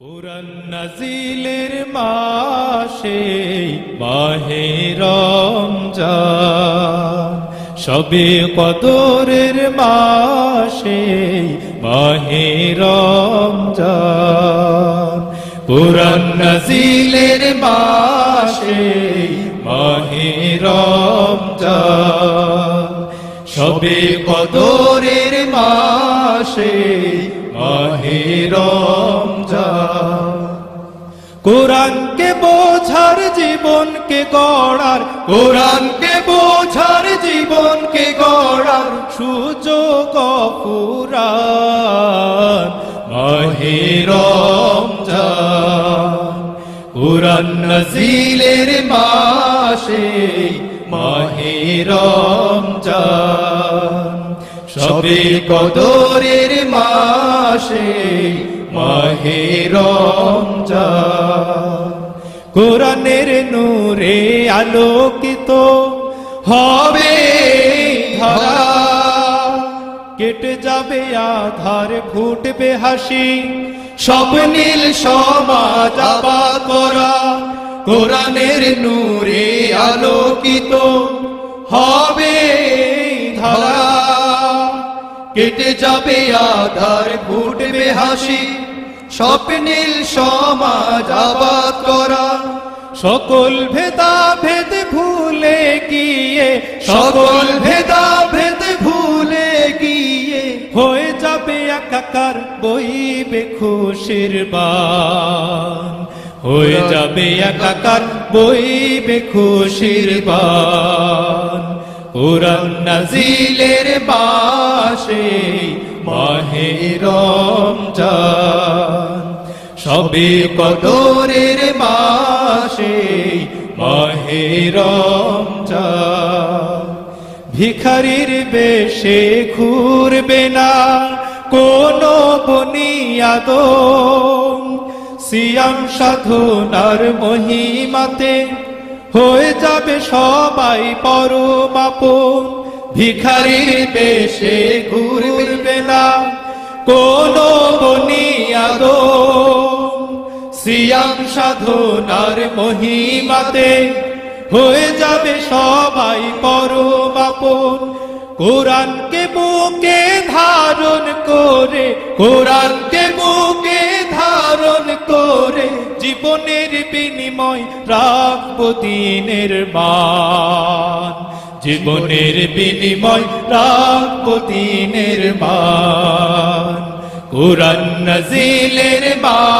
কুরআন নাজিলের মাসে মাহে রমজান, শবে কদরের মাসে মাহে রমজান। কুরআন নাজিলের মাসে মাহে রমজান, শবে কদরের মাসে মাহে রমজান। কোরআনকে বোঝার জীবনকে গড়ার, কোরআনকে বোঝার জীবনকে গড়ার সুযোগ কুরআন মাহে রমজান। কুরআন নাজিলের মাসে মাহে রমজান, শবে কদরের মাসে মাহে রমজান। কোরআনের নূরে আলোকিত হবে ধরা, কেটে যাবে আধার ফুটবে হাসি, স্বপ্নীল সমাজ আবাদ করা। কোরআনের নূরে আলোকিত হবে ধরা, কেটে যাবে আধার ফুটবে হাসি, স্বপ্নীল সমাজ আবাদ করা। সকল ভেদাভেদ ভুলে গিয়ে, সকল ভেদাভেদ ভুলে গিয়ে হয়ে যাবে একাকার, বইবে খুশির বান। হয়ে যাবে একাকার, বইবে খুশির বান। কুরআন নাজিলের মাসে মাহে রমজান, শবে কদরের মাসে মাহে রমজান। ভিখারির বেশে ঘুরবে না কোনো বুনিয়াদ, সিয়াম সাধনার মহিমাতে হয়ে যাবে সবাই পরম আপন। ভিখারির বেশে ঘুরবে না কোনো বুনিয়াদ, সিয়াম সাধনার মহিমাতে হয়ে যাবে সবাই পরম আপন। কোরআনকে বুকে ধারণ করে, কোরআনকে বুকে ধারণ করে জীবনের বিনিময় রাখবো দ্বীনের মান। জীবনের বিনিময় রাখবো দ্বীনের মান। কুরআন নাজিলের মান।